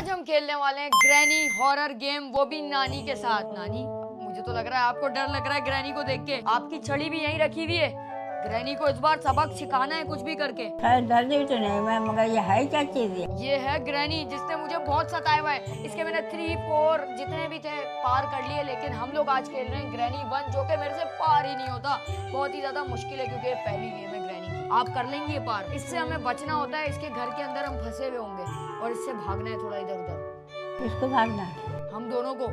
आज हम खेलने वाले हैं ग्रैनी हॉरर गेम, वो भी नानी के साथ। नानी, मुझे तो लग रहा है आपको डर लग रहा है ग्रैनी को देख के। आपकी छड़ी भी यहीं रखी हुई है। ग्रैनी को इस बार सबक सिखाना है कुछ भी करके। डरनी तो नहीं मैं, मगर ये है क्या चीज है? ये है ग्रैनी जिसने मुझे बहुत सताया हुआ है। इसके मैंने 3, 4 जितने भी थे पार कर लिए, लेकिन हम लोग आज खेल रहे हैं ग्रैनी 1, जो कि मेरे से पार ही नहीं होता। बहुत ही ज्यादा मुश्किल है क्योंकि ये पहली गेम है ग्रैनी की। आप कर लेंगे ये पार। इससे हमें बचना होता है। इसके घर के अंदर हम फंसे हुए होंगे और इससे भागना है थोड़ा इधर उधर। इसको भागना है? हम दोनों को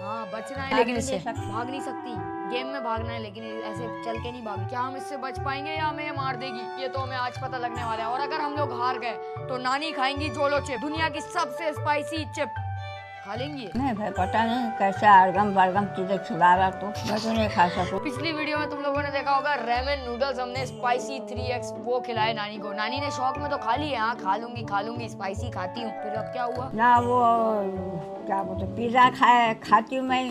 हाँ बचना है, लेकिन इससे भाग नहीं सकती। गेम में भागना है लेकिन ऐसे चल के नहीं भाग। क्या हम इससे बच पाएंगे या हमें मार देगी, ये तो हमें आज पता लगने वाला है। और अगर हम लोग हार गए तो नानी खाएंगी जोलो चिप, दुनिया की सबसे स्पाइसी चिप खा लेंगी। नहीं भाई, पता नहीं कैसे अड़गम बड़गम चीजें खिला रहा तो मैं तो नहीं खा सकूं। पिछली वीडियो में तुम लोगों ने देखा होगा रेमन नूडल्स हमने स्पाइसी 3x वो खिलाए नानी को। नानी ने शौक में तो खा लिए, हाँ खा लूंगी स्पाइसी खाती हूँ। फिर अब क्या हुआ ना वो क्या बोलते पिज्जा खाती हूँ मैं,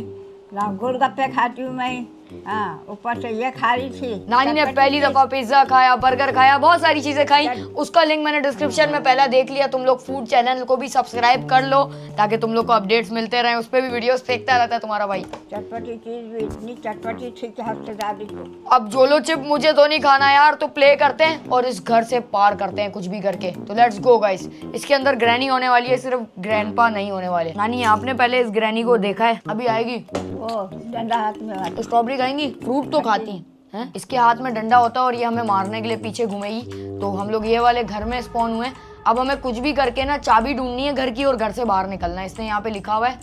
ना गोलगप्पे खाती हूँ मैं। हाँ, ऊपर से ये खा रही थी। नानी ने पहली दफा पिज्जा खाया, बर्गर खाया, बहुत सारी चीजें खाई। उसका लिंक मैंने डिस्क्रिप्शन में पहले देख लिया। तुम लोग फूड चैनल को भी सब्सक्राइब कर लो ताकि तुम लोग को अपडेट्स मिलते रहें। उस पे भी वीडियोस फेंकता रहता है तुम्हारा भाई। चटपटी चीज भी इतनी चटपटी थी कि हद से ज्यादा को। अब जोलो चिप मुझे तो नहीं खाना यार, तो प्ले करते हैं और इस घर से पार करते हैं कुछ भी करके। तो लेट्स गो गाइस। इसके अंदर ग्रैनी होने वाली है, सिर्फ ग्रैंडपा नहीं होने वाले। नानी आपने पहले इस ग्रैनी को देखा है? अभी आएगी वो डंडा हाथ में। तो स्ट्रॉबेरी खाएंगी? फ्रूट तो खाती हैं। इसके हाथ में डंडा होता है और ये हमें मारने के लिए पीछे घूमेगी। तो हम लोग ये वाले घर में स्पॉन हुए। अब हमें कुछ भी करके ना चाबी ढूंढनी है घर की और घर से बाहर निकलना है। इसने यहाँ पे लिखा हुआ है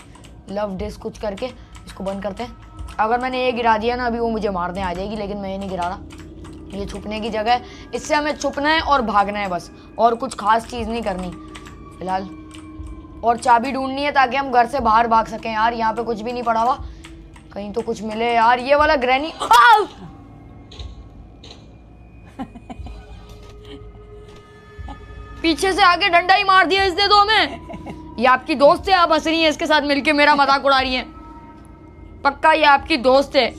लव डिस कुछ करके। इसको बंद करते हैं। अगर मैंने ये गिरा दिया ना अभी वो मुझे मारने आ जाएगी, लेकिन मैं ये नहीं गिरा रहा। ये छुपने की जगह है, इससे हमें छुपना है और भागना है बस, और कुछ खास चीज़ नहीं करनी फिलहाल। और चाबी ढूंढनी है ताकि हम घर से बाहर भाग सकें। यार यहाँ पे कुछ भी नहीं पड़ा हुआ, कहीं तो कुछ मिले यार। ये वाला ग्रैनी पीछे से आके डंडा ही मार दिया इसने तो हमें। ये आपकी दोस्त है, आप हंस रही हैं इसके साथ मिलके, मेरा मजाक उड़ा रही हैं। पक्का ये आपकी दोस्त है?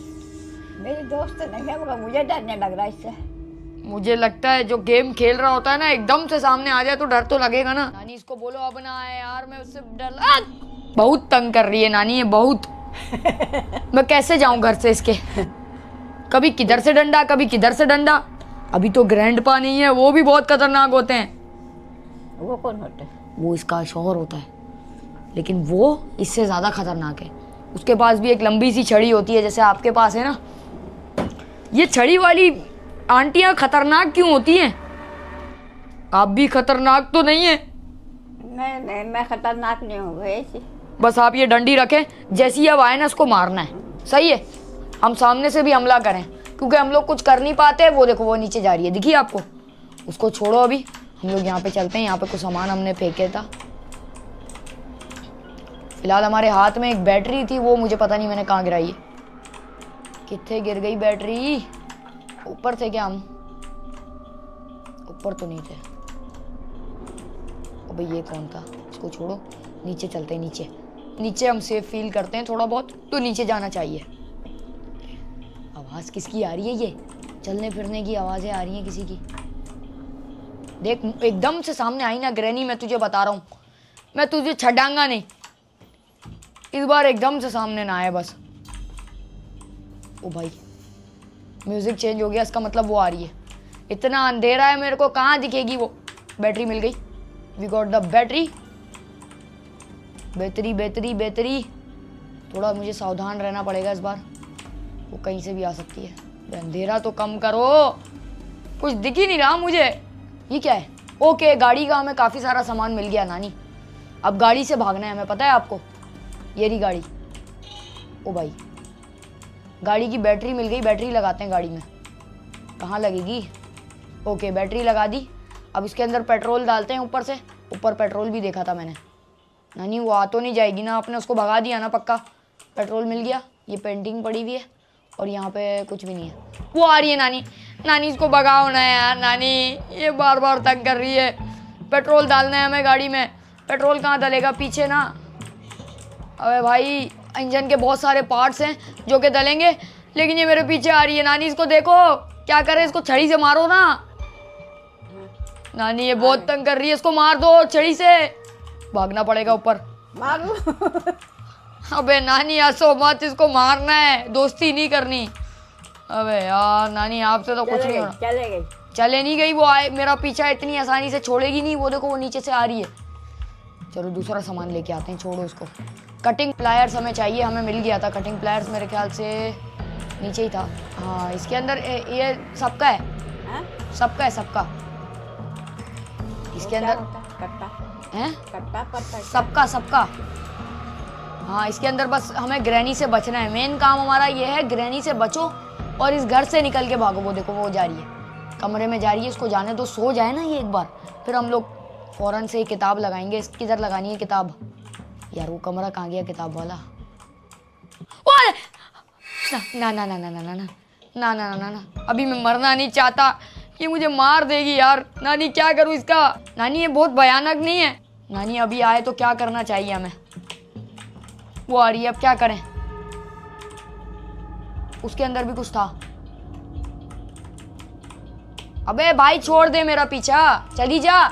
मेरी दोस्त नहीं है, मगर मुझे डरने लग रहा है इससे। मुझे लगता है जो गेम खेल रहा होता है ना, एकदम से सामने आ जाए तो डर तो लगेगा ना। नानी इसको बोलो अब ना आए यार, मैं उससे डर बहुत तंग कर रही है नानी ये, बहुत। मैं कैसे जाऊं घर से इसके? कभी किधर से डंडा, कभी किधर से डंडा। अभी तो ग्रैंडपा नहीं है, वो भी बहुत खतरनाक होते हैं। वो कौन होते हैं? वो इसका शौहर होता है, लेकिन वो इससे ज्यादा खतरनाक है। उसके पास भी एक लंबी सी छड़ी होती है जैसे आपके पास है ना। ये छड़ी वाली आंटियां खतरनाक क्यों होती हैं? आप भी खतरनाक तो नहीं है? नहीं, मैं खतरनाक नहीं हूँ ऐसी। बस आप ये डंडी रखें, जैसी ही अब आए ना उसको मारना है, सही है? हम सामने से भी हमला करें क्योंकि हम लोग कुछ कर नहीं पाते। वो देखो वो नीचे जा रही है, दिखी आपको? उसको छोड़ो, अभी हम लोग यहाँ पे चलते हैं। यहाँ पे कुछ सामान हमने फेंके था। फिलहाल हमारे हाथ में एक बैटरी थी, वो मुझे पता नहीं मैंने कहाँ गिराई है। कितने गिर गई बैटरी? ऊपर थे क्या हम? ऊपर तो नहीं थे। अबे ये कौन था? इसको छोड़ो, नीचे चलते हैं। नीचे नीचे हम सेफ फील करते हैं थोड़ा बहुत, तो नीचे जाना चाहिए। आवाज़ किसकी आ रही है? ये चलने फिरने की आवाज़ें आ रही हैं किसी की। देख एकदम से सामने आई ना ग्रैनी, मैं तुझे बता रहा हूँ, मैं तुझे छड़ाऊंगा नहीं। इस बार एकदम से सामने ना आए बस। ओ भाई म्यूजिक चेंज हो गया, इसका मतलब वो आ रही है। इतना अंधेरा है, मेरे को कहाँ दिखेगी वो? बैटरी मिल गई, we got the battery. Battery. थोड़ा मुझे सावधान रहना पड़ेगा इस बार, वो कहीं से भी आ सकती है। अंधेरा तो कम करो, कुछ दिख ही नहीं रहा मुझे। ये क्या है? ओके, गाड़ी का हमें काफ़ी सारा सामान मिल गया नानी। अब गाड़ी से भागना है हमें, पता है आपको? ये रही गाड़ी। ओ भाई गाड़ी की बैटरी मिल गई, बैटरी लगाते हैं गाड़ी में। कहाँ लगेगी? ओके बैटरी लगा दी। अब इसके अंदर पेट्रोल डालते हैं ऊपर से। ऊपर पेट्रोल भी देखा था मैंने। नानी वो आ तो नहीं जाएगी ना? आपने उसको भगा दिया ना पक्का? पेट्रोल मिल गया। ये पेंटिंग पड़ी हुई है और यहाँ पे कुछ भी नहीं है। वो आ रही है नानी। नानी इसको भगाओ ना यार, नानी ये बार बार तंग कर रही है। पेट्रोल डालना है हमें गाड़ी में। पेट्रोल कहाँ डलेगा? पीछे ना। अबे भाई इंजन के बहुत सारे पार्ट्स हैं जो कि डलेंगे, लेकिन ये मेरे पीछे आ रही है। नानी इसको देखो क्या करे, इसको छड़ी से मारो ना। नानी ये बहुत तंग कर रही है, इसको मार दो छड़ी से। भागना पड़ेगा ऊपर। मारू। अबे नानी हंसो मत, इसको मारना है, दोस्ती नहीं करनी। अबे यार नानी आपसे तो कुछ नहीं होना। चले गई। चले नहीं गई, वो आए मेरा पीछा इतनी आसानी से छोड़ेगी नहीं। वो देखो वो नीचे से आ रही है। चलो दूसरा सामान लेके आते हैं, छोड़ो उसको। कटिंग प्लायर्स हमें चाहिए, हमें मिल गया था कटिंग प्लायर्स, मेरे ख्याल से नीचे ही था। हाँ इसके अंदर ये सबका है। हाँ? सबका है, सबका। इसके अंदर कट्टा है, कट्टा पत्ता। सबका सबका। हाँ इसके अंदर बस हमें ग्रैनी से बचना है। मेन काम हमारा ये है, ग्रैनी से बचो और इस घर से निकल के भागो। वो देखो वो जा रही है, कमरे में जा रही है। इसको जाने दो, सो जाए ना ये एक बार, फिर हम लोग फौरन से किताब लगाएंगे। किधर लगानी है किताब? यार वो कमरा कहाँ गया किताब वाला? ओए! ना ना ना ना ना ना ना ना ना ना ना, अभी मैं मरना नहीं चाहता, ये मुझे मार देगी यार। नानी क्या करूँ इसका? नानी ये बहुत भयानक नहीं है? नानी अभी आए तो क्या करना चाहिए हमें? वो आ रही है, अब क्या करें? उसके अंदर भी कुछ था। अबे भाई छोड़ दे मेरा पीछा, चली जा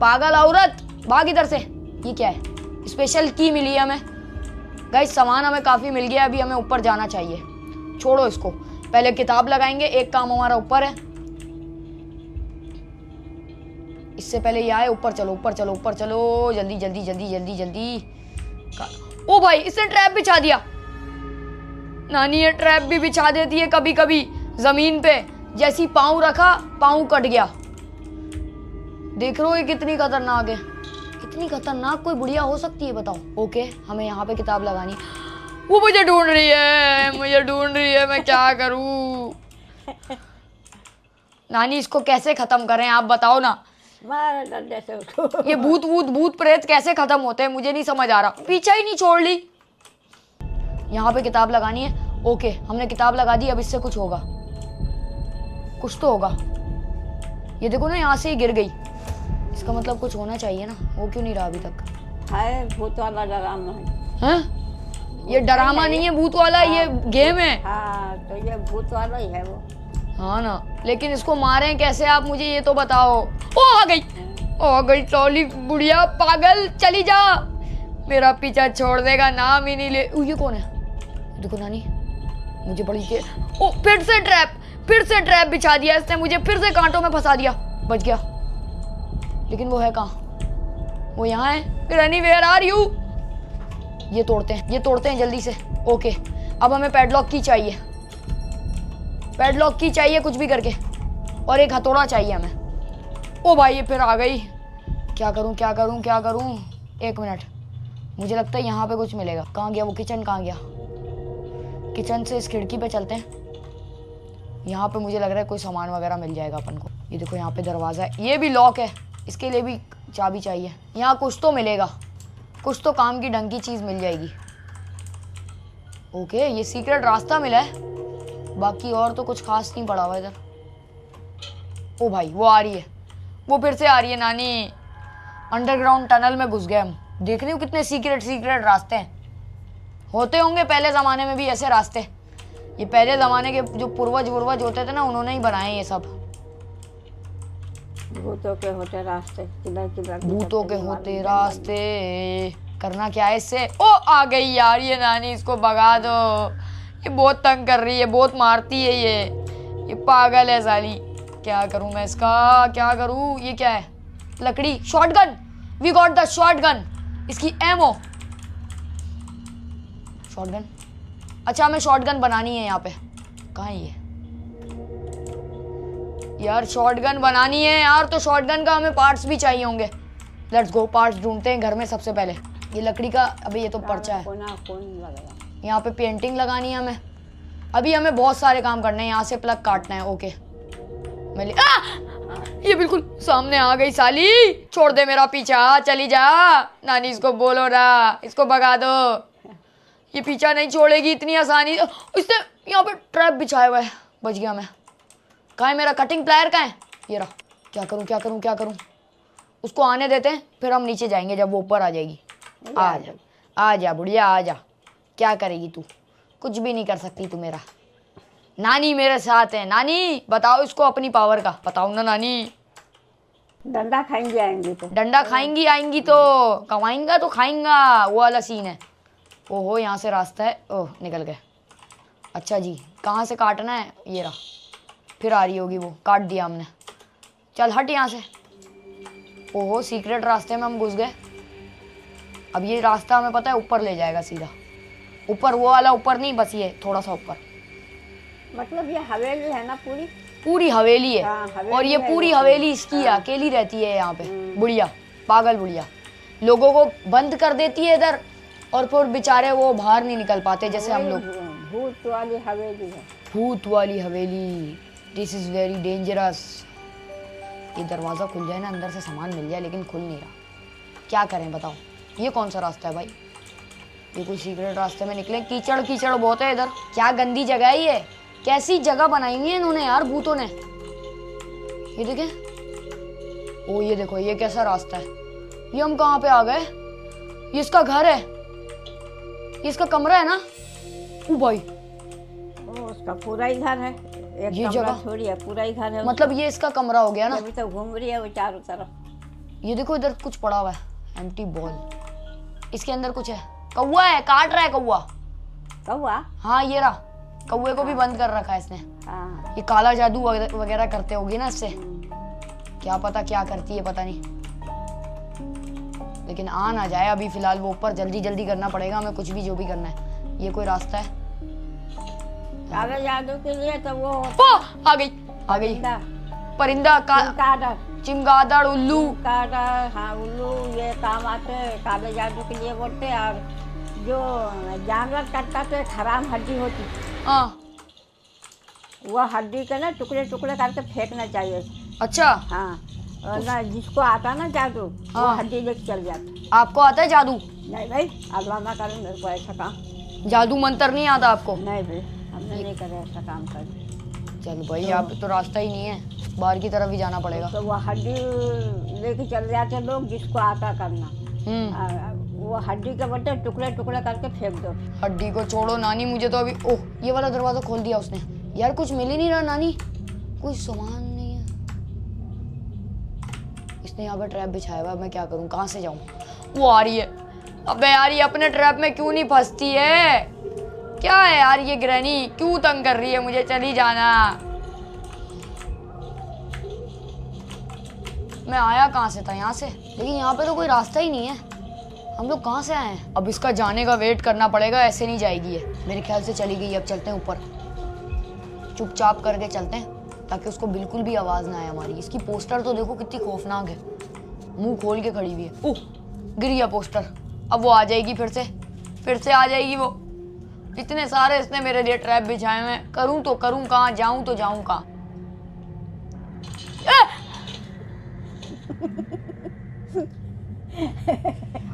पागल औरत, भाग इधर से। ये क्या है? स्पेशल की मिली है हमें गाइस, सामान हमें काफी मिल गया। अभी हमें ऊपर जाना चाहिए। छोड़ो इसको, पहले किताब लगाएंगे। एक काम हमारा ऊपर है, इससे पहले ये आए। ऊपर चलो ऊपर चलो ऊपर चलो, जल्दी जल्दी जल्दी जल्दी जल्दी। ओ भाई इसने ट्रैप बिछा दिया। नानी ये ट्रैप भी बिछा देती है कभी कभी जमीन पे। जैसी पाँव रखा, पाँव कट गया। देख रहे हो ये कितनी खतरनाक है? इतनी खतरनाक कोई बुढ़िया हो सकती है बताओ? ओके हमें यहाँ पे किताब लगानी। वो मुझे ढूंढ रही है, मुझे ढूंढ रही है, मैं क्या करूँ? नानी इसको कैसे खत्म करें आप बताओ ना। मार डंडे से उसको। ये भूत प्रेत कैसे खत्म होते हैं मुझे नहीं समझ आ रहा। पीछा ही नहीं छोड़ ली। यहाँ पे किताब लगानी है। ओके हमने किताब लगा दी। अब इससे कुछ होगा, कुछ तो होगा। ये देखो ना यहाँ से ही गिर गई, इसका मतलब कुछ होना चाहिए ना। वो क्यों नहीं रहा अभी तक? है भूत वाला ड्रामा है। हैं? ये ड्रामा नहीं है भूत वाला, ये गेम है। हाँ तो ये भूत वाला ही है वो। हाँ ना, लेकिन इसको मारें कैसे आप मुझे ये तो बताओ। ओ आ गई टॉली बुढ़िया पागल, चली जा। मेरा पीछा छोड़ देगा, नाम ही नहीं ले। ये कौन है? देखो नानी मुझे बड़ी के। ओ फिर से ट्रैप बिछा दिया इसने, मुझे फिर से कांटों में फंसा दिया। बच गया, लेकिन वो है कहाँ? वो यहाँ है। Granny where are you? ये तोड़ते हैं जल्दी से। ओके अब हमें पैडलॉक की चाहिए, पैडलॉक की चाहिए कुछ भी करके, और एक हथौड़ा चाहिए हमें। ओ भाई ये फिर आ गई। क्या करूं? एक मिनट, मुझे लगता है यहाँ पे कुछ मिलेगा। कहाँ गया वो? किचन कहाँ गया? किचन से इस खिड़की पे चलते हैं। यहाँ पे मुझे लग रहा है कोई सामान वगैरह मिल जाएगा अपन को। ये देखो यहाँ पे दरवाज़ा है, ये भी लॉक है, इसके लिए भी चाबी चाहिए। यहाँ कुछ तो मिलेगा, कुछ तो काम की ढंग की चीज़ मिल जाएगी। ओके ये सीक्रेट रास्ता मिला है, बाकी और तो कुछ खास नहीं पड़ा हुआ इधर। ओ भाई वो आ रही है, वो फिर से आ रही है। नानी अंडरग्राउंड टनल में घुस गए हम। देख रही हो कितने सीक्रेट रास्ते हैं। होते होंगे पहले ज़माने में भी ऐसे रास्ते। ये पहले ज़माने के जो पूर्वज होते थे ना, उन्होंने ही बनाए ये सब। भूतों के होते रास्ते, भूतों के होते रास्ते। करना क्या है इससे? ओ आ गई यार ये नानी, इसको भगा दो। ये बहुत तंग कर रही है, बहुत मारती है ये पागल है साली। क्या करूं मैं इसका, क्या करूं? ये क्या है? लकड़ी, shotgun. We got the shotgun. इसकी एमो, शॉटगन। अच्छा हमें शॉटगन बनानी है यहाँ पे। कहाँ है ये? यार शॉटगन बनानी है यार, तो शॉटगन का हमें पार्ट्स भी चाहिए होंगे। लेट्स गो पार्ट्स ढूंढते हैं घर में सबसे पहले। ये लकड़ी का, अभी ये तो पर्चा है। यहाँ पे पेंटिंग लगानी है हमें। अभी हमें बहुत सारे काम करने हैं। यहाँ से प्लग काटना है। ओके मैं ये बिल्कुल सामने आ गई साली। छोड़ दे मेरा पीछा, चली जा। नानी इसको बोलो ना, इसको भगा दो। ये पीछा नहीं छोड़ेगी इतनी आसानी। इसने यहाँ पे ट्रैप बिछाया हुआ है। बच गया मैं। कहाँ है मेरा कटिंग प्लायर? कहाँ है? ये रहा। क्या करूँ? उसको आने देते हैं, फिर हम नीचे जाएंगे जब वो ऊपर आ जाएगी। आ जा बुढ़िया, आ जा। क्या करेगी तू? कुछ भी नहीं कर सकती तू मेरा। नानी मेरे साथ है। नानी बताओ इसको अपनी पावर का, बताओ ना नानी। डंडा खाएंगे आएंगे तो। डंडा खाएंगी आएंगी तो कमाएंगा तो खाएंगा, वो वाला सीन है। ओहो यहाँ से रास्ता है, ओह निकल गए। अच्छा जी कहाँ से काटना है, ये रहा, फिर आ रही होगी वो, काट दिया हमने। चल हट यहाँ से। ओहो सीक्रेट रास्ते में हम घुस गए। अब ये रास्ता हमें पता है ऊपर ले जाएगा सीधा, ऊपर, वो वाला ऊपर नहीं, बस ये थोड़ा सा ऊपर। मतलब ये हवेली है ना पूरी? पूरी हवेली है। हाँ, हवेली और ये है पूरी ये। हवेली इसकी है, अकेली रहती है यहाँ पे, बुढ़िया, पागल बुढ़िया। लोगों को बंद कर देती है इधर, और फिर बेचारे वो बाहर नहीं निकल पाते जैसे हम लोग। भूत वाली हवेली है। भूत वाली हवेली, दिस इज वेरी डेंजरस। ये दरवाज़ा खुल जाए ना, अंदर से सामान मिल जाए, लेकिन खुल नहीं रहा। क्या करें बताओ, ये कौन सा रास्ता है भाई? ये कोई सीक्रेट रास्ते में निकले। कीचड़ कीचड़ बहुत है इधर, क्या गंदी जगह है ये, कैसी जगह बनाई हुई है इन्होंने यार भूतों ने। ये देखें, ओ ये देखो ये कैसा रास्ता है। ये हम कहाँ पे आ गए? ये इसका घर है, ये इसका कमरा है ना। ओ भाई ओ उसका पूरा ही घर है, एक ये कमरा जगह थोड़ी है, पूरा ही घर है। मतलब ये इसका कमरा हो गया ना। अभी तो घूम रही है वो चारों तरफ। ये देखो इधर कुछ पड़ा हुआ है, एम्प्टी बॉल, इसके अंदर कुछ है। कौवा है, काट रहा है कौवा। कौवा? हाँ ये रहा, कौवे को भी बंद कर रखा है इसने। हाँ। ये काला जादू वगैरह करते होगी ना इससे, क्या पता क्या करती है, पता नहीं। लेकिन आ ना जाए अभी फिलहाल वो ऊपर, जल्दी जल्दी करना पड़ेगा हमें कुछ भी, जो भी करना है। ये कोई रास्ता है काले जादू के लिए तो वो आ गई आ गई। परिंदा का, चिमगादड़, उल्लू। हाँ उल्लू ये काम आते हैं, काले जादू के लिए बोलते हैं। और जो जानवर काटता तो एक हराम हड्डी होती, हाँ वो हड्डी के ना टुकड़े टुकड़े करके फेंकना चाहिए। अच्छा हाँ और ना जिसको आता ना जादू वो हाँ। हड्डी लेके चल जाता। आपको आता है जादू? नहीं भाई, अल्लाह ना करे मेरे को ऐसा काम। जादू मंत्र नहीं आता आपको? नहीं भाई, हमने नहीं करे ऐसा काम कर। चल भाई आप तो रास्ता ही नहीं है, बाहर की तरफ ही जाना पड़ेगा। तो वो हड्डी लेके चल जाते लोग जिसको आता करना। वो हड्डी के बट्टे टुकड़े टुकड़े करके फेंक दो। हड्डी को छोड़ो नानी, मुझे तो अभी, ओह ये वाला दरवाजा खोल दिया उसने। यार कुछ मिल ही नहीं रहा नानी, कोई सामान नहीं है। इसने यहाँ पे ट्रैप बिछाया हुआ है, मैं क्या करूँ, कहाँ से जाऊँ? वो आ रही है। अबे यार ये अपने ट्रैप में क्यों नहीं फंसती है? क्या है यार ये ग्रैनी, क्यों तंग कर रही है मुझे? चली जाना। मैं आया कहाँ से था? यहाँ से, लेकिन यहाँ पे तो कोई रास्ता ही नहीं है। हम लोग कहाँ से आए हैं? अब इसका जाने का वेट करना पड़ेगा, ऐसे नहीं जाएगी ये। मेरे ख्याल से चली गई। अब चलते हैं ऊपर, चुपचाप करके चलते हैं ताकि उसको बिल्कुल भी आवाज़ ना आए हमारी। इसकी पोस्टर तो देखो कितनी खौफनाक है, मुंह खोल के खड़ी हुई है। ओह गिर गया पोस्टर। अब वो आ जाएगी फिर से आ जाएगी वो। इतने सारे इसने मेरे लिए ट्रैप बिछाए हुए हैं, करूं तो करूं कहाँ, जाऊं तो जाऊं कहाँ?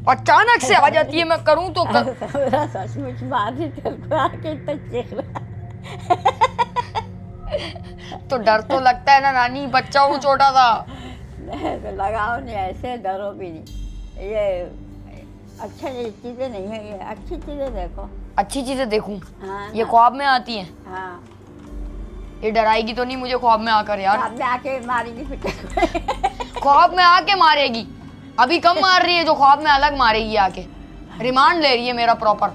अचानक से आ जाती है, मैं करूं तो मेरा सचमुच मार दी तेरे को आके तो चेक रहा। तो डर तो लगता है ना नानी, बच्चा हूँ छोटा सा। तो लगाओ नहीं, ऐसे डरो भी नहीं। ये अच्छा चीजें नहीं है, ये अच्छी चीजें देखो। अच्छी चीजें देखूं? हाँ ये ख्वाब में आती हैं? हाँ। ये डराएगी तो नहीं मुझे ख्वाब में आकर यार? ख्वाब में आके मारेगी फिर। ख्वाब में आके मारेगी? अभी कम मार रही है जो ख्वाब में अलग मारेगी आके। रिमांड ले रही है मेरा प्रॉपर।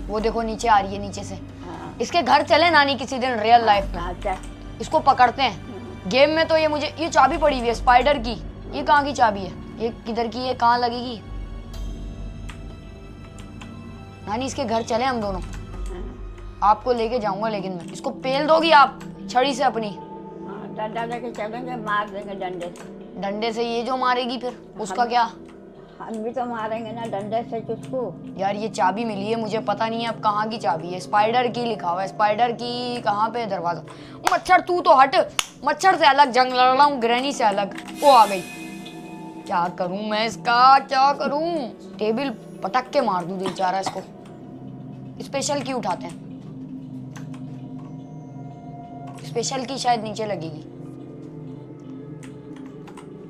वो देखो नीचे आ रही है, नीचे से। हाँ। इसके घर चले नानी किसी दिन रियल लाइफ में, अच्छा। इसको पकड़ते हैं। गेम में तो ये मुझे, ये चाबी पड़ी हुई है स्पाइडर की। ये कहाँ की चाबी है? ये किधर की है, कहाँ लगेगी? नानी इसके घर चले हम दोनों, आपको लेके जाऊंगा, लेकिन मैं इसको पेल दोगी आप छड़ी से अपनी? हाँ, डंडा लेके चलेंगे, मार देंगे डंडे से। डंडे से? ये जो मारेगी फिर उसका क्या? हम भी तो मारेंगे ना डंडे से उसको। यार ये चाबी मिली है मुझे, पता नहीं है अब कहाँ की चाबी है। स्पाइडर की लिखा हुआ है, स्पाइडर की कहाँ पे दरवाजा? मच्छर तू तो हट, मच्छर से अलग जंग लड़ रहा हूँ, ग्रैनी से अलग। वो आ गई, क्या करूँ मैं इसका, क्या करूँ? टेबल पटक के मार दूँ दिल चाह रहा है इसको। स्पेशल की उठाते हैं, स्पेशल की शायद नीचे लगेगी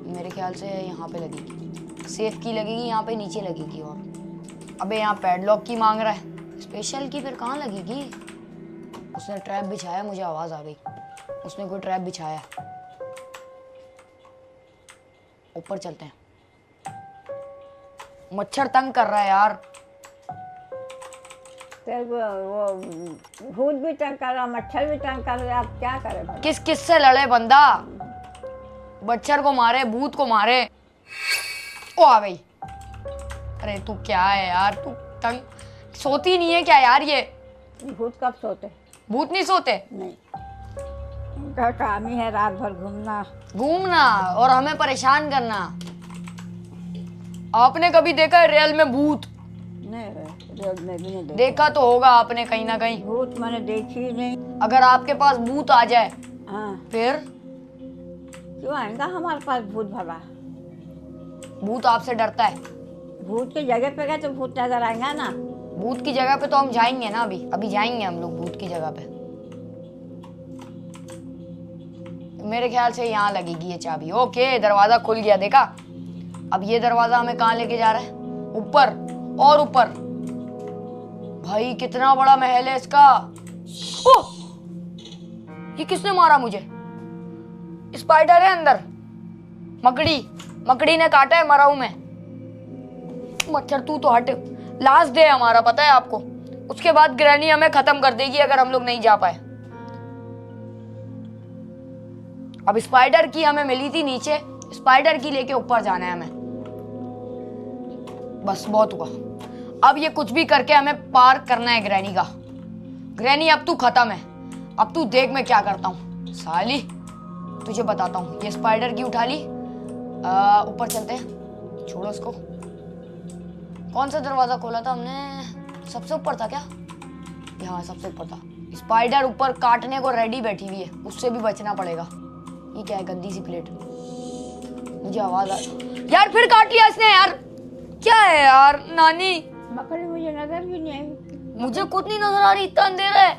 मेरे ख्याल से, यहाँ पे लगेगी। सेफ की लगेगी यहाँ पे, नीचे लगेगी। और अबे यहाँ पैडलॉक की मांग रहा है, स्पेशल की फिर कहाँ लगेगी? उसने ट्रैप बिछाया, मुझे आवाज़ आ गई, उसने कोई ट्रैप बिछाया। ऊपर चलते हैं। मच्छर तंग कर रहा है यार। तो वो भूत भी तंग कर रहा, मच्छर भी तंग कर रहा, आप क्या करें भाई? किस किस से लड़े बंदा? मच्छर को मारे, भूत को मारे। ओ आ गई। अरे तू क्या है यार, तू तंग सोती नहीं है क्या यार? ये भूत कब सोते? भूत नहीं सोते? नहीं, उनका काम ही है रात भर घूमना घूमना और हमें परेशान करना। आपने कभी देखा है रियल में भूत? नहीं, रोज में भी नहीं देखा तो होगा आपने कहीं ना कहीं। भूत मैंने देखी ही नहीं। अगर आपके पास भूत आ जाए हाँ, फिर? क्यों आएगा हमारे पास भूत भला? भूत आपसे डरता है? भूत की जगह पे गए तो भूत नजर आएगा ना। भूत की जगह पे तो हम जाएंगे ना, अभी जाएंगे हम लोग भूत की जगह पे। मेरे ख्याल से यहाँ लगेगी ये चाबी। ओके, दरवाजा खुल गया, देखा? अब ये दरवाजा हमें कहाँ लेके जा रहा है? ऊपर और ऊपर। भाई कितना बड़ा महल है इसका। ओह! ये किसने मारा मुझे? स्पाइडर है अंदर। मकड़ी ने काटा है, मरा हूं मैं। मच्छर तू तो हट। लास्ट डे हमारा, पता है आपको? उसके बाद ग्रैनी हमें खत्म कर देगी अगर हम लोग नहीं जा पाए। अब स्पाइडर की हमें मिली थी नीचे, स्पाइडर की लेके ऊपर जाना है हमें। बस बहुत हुआ। अब ये कुछ भी करके हमें पार करना है ग्रैनी का। ग्रैनी अब तू खत्म है। अब तू देख मैं क्या करता हूँ साली, तुझे बताता हूँ। ये स्पाइडर की उठा ली। ऊपर चलते हैं, छोड़ो इसको। कौन सा दरवाजा खोला था हमने? सबसे ऊपर था क्या? यहाँ सबसे ऊपर था। स्पाइडर ऊपर काटने को रेडी बैठी हुई है, उससे भी बचना पड़ेगा। ये क्या है? गंदी सी प्लेट। मुझे आवाज आ यार, फिर काट लिया इसने यार। क्या है यार नानी? मकड़ी मुझे नजर भी नहीं आई। मुझे खुद नहीं नजर आ रही, इतना अंधेरा है।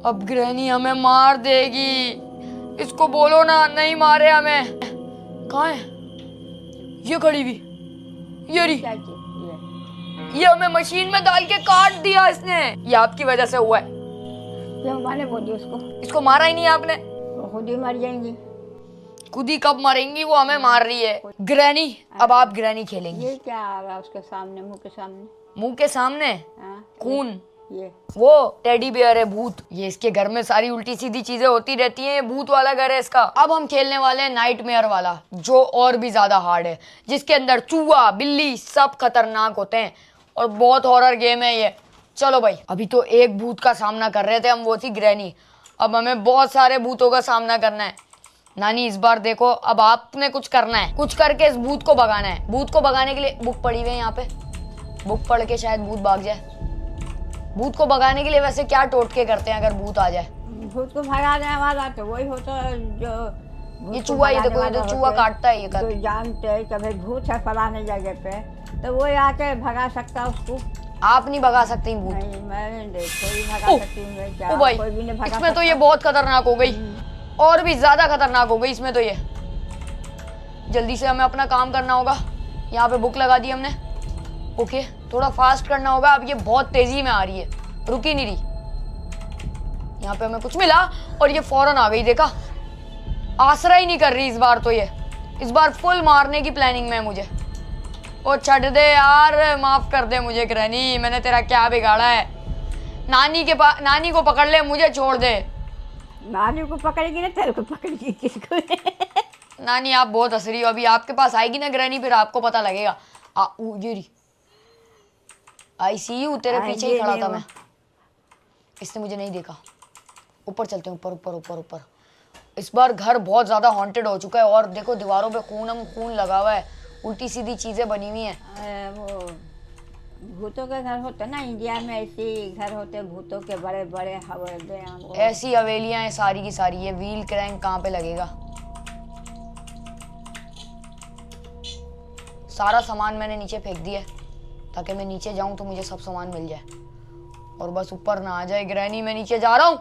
अब ग्रैनी हमें मार देगी। इसको बोलो ना नहीं मारे हमें। कहाँ है ये खड़ी हुई? ये रही। क्या चीज? ये हमें मशीन में डाल के काट दिया इसने। ये आपकी वजह से हुआ है। क्यों माने बोली उसको? इसको मारा ही नहीं आपने। वो खुद ही मर जाएंगी। खुद ही कब मरेंगी? वो हमें मार रही है। ग्रैनी, अब आप ग्रैनी खेलेंगी। ये क्या आ रहा उसके सामने, मुंह के सामने? मुंह के सामने हाँ, खून। ये वो टेडी बियर है भूत। ये इसके घर में सारी उल्टी सीधी चीजें होती रहती हैं। ये भूत वाला घर है इसका। अब हम खेलने वाले हैं नाइटमेयर वाला, जो और भी ज्यादा हार्ड है, जिसके अंदर चूहा बिल्ली सब खतरनाक होते हैं और बहुत हॉरर गेम है ये। चलो भाई, अभी तो एक भूत का सामना कर रहे थे हम, वो थी ग्रैनी। अब हमें बहुत सारे भूतों का सामना करना है। नानी इस बार देखो, अब आपने कुछ करना है, कुछ करके इस भूत को भगाना है। भूत को भगाने के लिए बुक पड़ी हुई है यहाँ पे, बुक पढ़ के शायद भूत भाग जाए। भूत को भगाने के लिए वैसे क्या टोटके करते हैं अगर भूत आ जाए? भूत को भगाने वाला तो वही होता है जो ये चूहा, ये देखो, ये तो चूहा काटता है। ये जो जानते हैं कि भाई भूत है फलाने जगह पे, तो वो आके भगा सकता है उसको। आप नहीं भगा सकती भूत। नहीं, मैं देखो ही भगा सकती हूँ। मैं क्या, ओ भाई, कोई भी नहीं भगा इसमें तो ये बहुत खतरनाक हो गई, और भी ज्यादा खतरनाक हो गई इसमें तो ये। जल्दी से हमें अपना काम करना होगा। यहाँ पे बुक लगा दी हमने। ओके, थोड़ा फास्ट करना होगा। अब ये बहुत तेजी में आ रही है, रुकी नहीं रही। यहाँ पे हमें कुछ मिला और ये फौरन आ गई। देखा, आसरा ही नहीं कर रही इस बार तो ये। इस बार फुल मारने की प्लानिंग में है मुझे। ओ छੱड दे यार, माफ कर दे मुझे ग्रैनी, मैंने तेरा क्या बिगाड़ा है? नानी को पकड़ ले, मुझे छोड़ दे। नानी को पकड़ेगी ना, तेरे को पकड़ेगी किसको? नानी आप बहुत हंस रही हो। अभी आपके पास आएगी ना ग्रैनी, फिर आपको पता लगेगा। आई सी यू, तेरे पीछे ही खड़ा था मैं। इसने मुझे नहीं देखा। ऊपर चलते हैं, ऊपर ऊपर ऊपर ऊपर। इस बार घर बहुत ज्यादा हॉन्टेड हो चुका है और देखो दीवारों पे खून लगा हुआ है, उल्टी सीधी चीजें बनी हुई हैं। वो भूतों के घर होते ना इंडिया में, ऐसे घर होते भूतों के बड़े बड़े हवेलियां। ऐसी हवेलियां हैं सारी की सारी। ये व्हील क्रैंक कहाँ पे लगेगा? सारा सामान मैंने नीचे फेंक दिया है ताकि मैं नीचे जाऊं तो मुझे सब सामान मिल जाए और बस ऊपर ना आ जाए ग्रैनी। मैं नीचे जा रहा हूँ।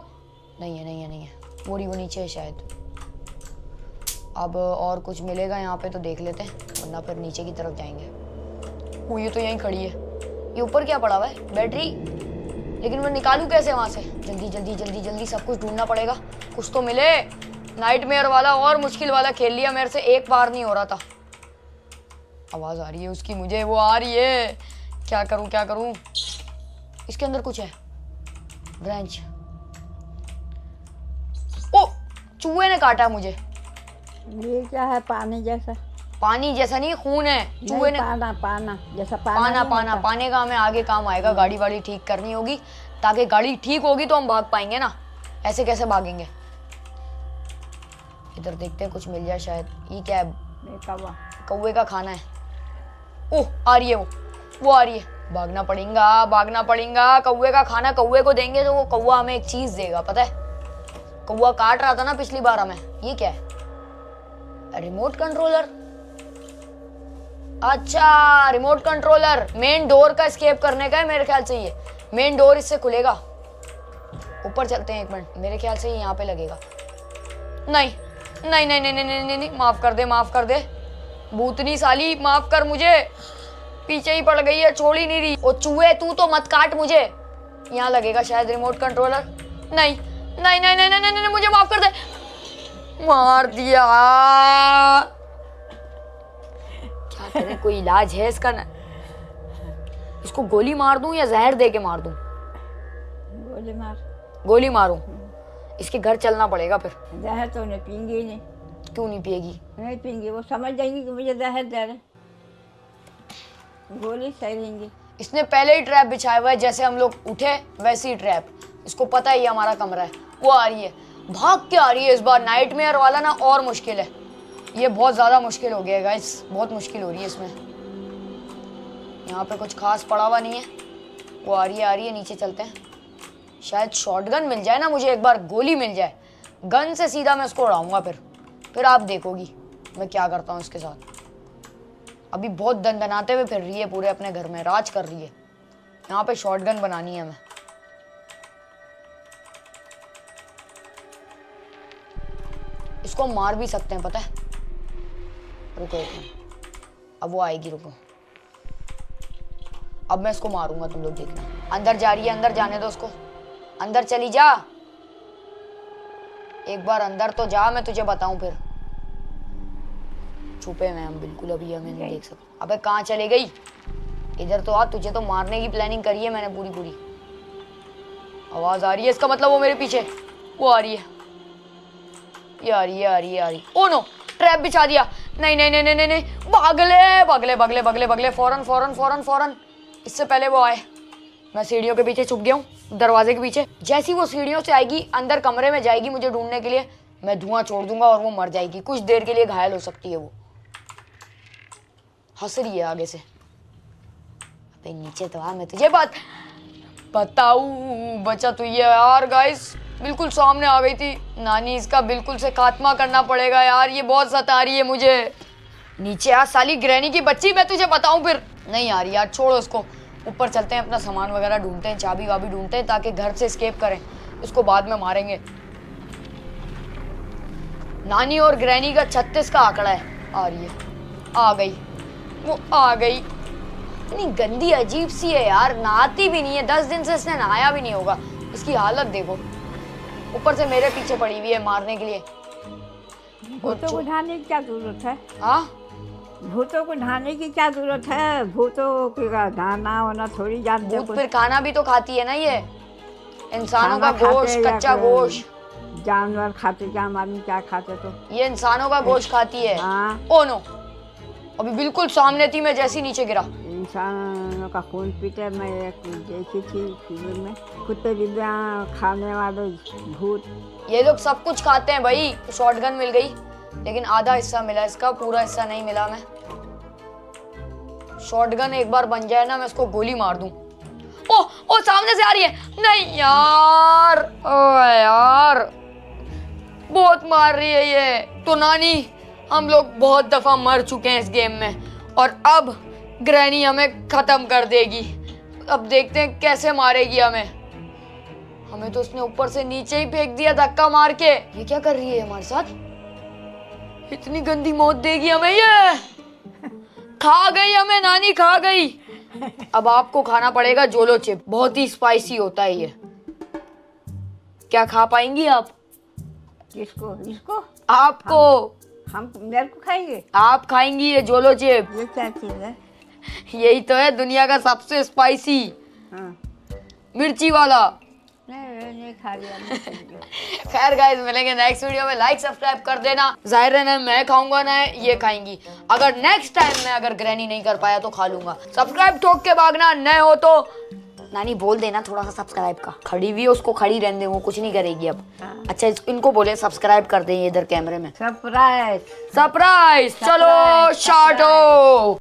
नहीं है वो नीचे है शायद। अब और कुछ मिलेगा यहाँ पे तो देख लेते हैं, वरना फिर नीचे की तरफ जाएंगे। वो ये तो यहीं खड़ी है। ये ऊपर क्या पड़ा हुआ है? बैटरी। लेकिन मैं निकालूं कैसे वहां से? जल्दी सब कुछ ढूंढना पड़ेगा, कुछ तो मिले। नाइटमेयर वाला और मुश्किल वाला खेल लिया मेरे से, एक बार नहीं हो रहा था। आवाज आ रही है उसकी, मुझे वो आ रही है। क्या करूं क्या करूं? इसके अंदर कुछ है, ब्रांच। ओ, चूहे ने काटा मुझे। ये क्या है? पानी जैसा? पानी जैसा नहीं, खून है। चूहे ने पाना पाना जैसा पाना पाना पाने का हमें आगे काम आएगा। गाड़ी वाड़ी ठीक करनी होगी, ताकि गाड़ी ठीक होगी तो हम भाग पाएंगे ना, ऐसे कैसे भागेंगे। इधर देखते हैं कुछ मिल जाए शायद। ये क्या है? कौवा। कौवे का खाना है। ओह, आ रही है वो आ रही है। भागना पड़ेगा भागना पड़ेगा। कौवे का खाना कौवे को देंगे तो वो कौवा हमें एक चीज देगा, पता है? कौवा काट रहा था ना पिछली बार हमें। ये क्या है? Remote controller. अच्छा, रिमोट कंट्रोलर मेन डोर का एस्केप करने का है मेरे ख्याल से। ये मेन डोर इससे खुलेगा। ऊपर चलते हैं, एक मिनट। मेरे ख्याल से यहाँ पे लगेगा। नहीं नहीं नहीं नहीं नहीं नहीं, नहीं, नहीं। माफ कर दे माफ कर दे, भूतनी साली माफ कर मुझे। पीछे ही पड़ गई है, छोड़ ही नहीं रही। ओ चूहे, तू तो मत काट मुझे। यहाँ लगेगा शायद रिमोट कंट्रोलर। नहीं नहीं नहीं नहीं नहीं नहीं, मुझे माफ कर दे। मार दिया। क्या करें, कोई इलाज है इसका ना? इसको गोली मार दूं या जहर दे के मार दूं? गोली मार। गोली मारूं? इसके घर चलना पड़ेगा फिर। जहर तो उन्हें पीएंगे ही नहीं। क्यों नहीं पिएगी? नहीं पीएंगे, वो समझ जाएंगी कि मुझे जहर दे रहे। गोली सही रहेंगी। इसने पहले ही ट्रैप बिछाया हुआ है, जैसे हम लोग उठे वैसे ही ट्रैप। इसको पता है ये हमारा कमरा है। वो आ रही है, भाग के आ रही है। इस बार नाइटमेयर वाला ना और मुश्किल है। ये बहुत ज़्यादा मुश्किल हो गया है गाइस, बहुत मुश्किल हो रही है इसमें। यहाँ पे कुछ खास पड़ा हुआ नहीं है। वो आ रही है नीचे चलते हैं। शायद शॉटगन मिल जाए ना मुझे, एक बार गोली मिल जाए। गन से सीधा मैं उसको उड़ाऊंगा फिर आप देखोगी मैं क्या करता हूँ इसके साथ। अभी बहुत दनदनाते हुए फिर रही है, पूरे अपने घर में राज कर रही है। यहाँ पे शॉटगन बनानी है हमें। इसको मार भी सकते हैं, पता है? रुको एक मिनट, अब वो आएगी, रुको। अब मैं इसको मारूंगा, तुम लोग देखना। अंदर जा रही है, अंदर जाने दो उसको। अंदर चली जा, एक बार अंदर तो जा, मैं तुझे बताऊं फिर। छुपे में हम बिल्कुल, अभी हमें नहीं देख सकते। अबे कहाँ चले गई? इधर तो आ, तुझे तो मारने की प्लानिंग करी है मैंने पूरी। आवाज आ रही है, इसका मतलब वो मेरे पीछे। वो आ रही है, ये आ रही। ओ नो, ट्रैप बिछा दिया। नहीं नहीं नहीं नहीं नहीं, भागले फौरन। इससे पहले वो आए। मैं सीढ़ियों के पीछे छुप गया हूँ, दरवाजे के पीछे। जैसी वो सीढ़ियों से आएगी, अंदर कमरे में जाएगी मुझे ढूंढने के लिए, मैं धुआं छोड़ दूंगा और वो मर जाएगी। कुछ देर के लिए घायल हो सकती है वो। हंस रही है आगे से। अबे नीचे तो आ, मैं तुझे बात बताऊं। बचा तो ये यार गाइस, बिल्कुल सामने आ गई थी नानी। इसका बिल्कुल से खात्मा करना पड़ेगा यार, ये बहुत सता रही है मुझे। नीचे आ साली ग्रैनी की बच्ची, मैं तुझे बताऊं फिर। नहीं आ रही यार, छोड़ो उसको। ऊपर चलते हैं, अपना सामान वगैरह ढूंढते हैं, चाबी वाबी ढूंढते हैं, ताकि घर से एस्केप करें। इसको बाद में मारेंगे। नानी और ग्रैनी का 36 का आंकड़ा है। आ रही है, आ गई, वो आ गई। इतनी गंदी अजीब सी है यार, नहाती भी नहीं है। 10 दिन से इसने नहाया भी नहीं होगा। इसकी हालत देखो। ऊपर से मेरे पीछे पड़ी हुई है मारने के लिए। भूतों को ढाने की क्या जरूरत है? हाँ, भूतों को ढाने की क्या जरूरत है? भूतों का ढाना होना थोड़ी जानते हो। भूत फिर खाना भी तो खाती है ना, ये इंसानों का गोश्त, कच्चा गोश्त। जानवर खाते क्या, आदमी क्या खाते? तो ये इंसानों का गोश्त खाती है। हाँ। ओ नो, अभी बिल्कुल सामने थी मैं, जैसे नीचे गिरा। इंसानों का खून पीते। मैं एक देखी थी फिल्म में, कुत्ते बिल्लियाँ खाने वाले भूत। ये लोग सब कुछ खाते हैं भाई। शॉटगन मिल गई, लेकिन आधा हिस्सा मिला इसका, पूरा हिस्सा नहीं मिला। मैं शॉटगन एक बार बन जाए ना, मैं इसको गोली मार दूं। ओ सामने से आ रही है। नहीं यार, ओ यार, बहुत मार रही है ये तो। नानी, हम लोग बहुत दफा मर चुके हैं इस गेम में, और अब ग्रैनी हमें खत्म कर देगी। अब देखते हैं कैसे मारेगी हमें। हमें तो उसने ऊपर से नीचे ही फेंक दिया धक्का मार के। ये क्या कर रही है हमारे साथ? इतनी गंदी मौत देगी हमें ये। खा गई हमें नानी, खा गई। अब आपको खाना पड़ेगा जोलो चिप, बहुत ही स्पाइसी होता है ये। क्या खा पाएंगी आप? किसको? इसको? आपको। हम मेरे को खाएंगे? आप खाएंगी ये जोलो चिप। ये क्या चीज़ है? यही तो है दुनिया का सबसे स्पाइसी हाँ, मिर्ची वाला। नहीं खा लिया, नहीं खा लिया। खैर गाइस, मिलेंगे नेक्स्ट वीडियो में। लाइक सब्सक्राइब कर देना। जाहिर है ना मैं खाऊंगा ना ये खाएंगी। अगर नेक्स्ट टाइम मैं अगर ग्रैनी नहीं कर पाया तो खा लूंगा। सब्सक्राइब ठोक के भागना, नए हो तो नानी बोल देना थोड़ा सा सब्सक्राइब का। खड़ी हुई है उसको खड़ी रहने दे, वो कुछ नहीं करेगी अब। हाँ। अच्छा इनको बोले सब्सक्राइब कर दें इधर कैमरे में। सरप्राइज। सरप्राइज। चलो सरप्राइज, स्टार्ट हो।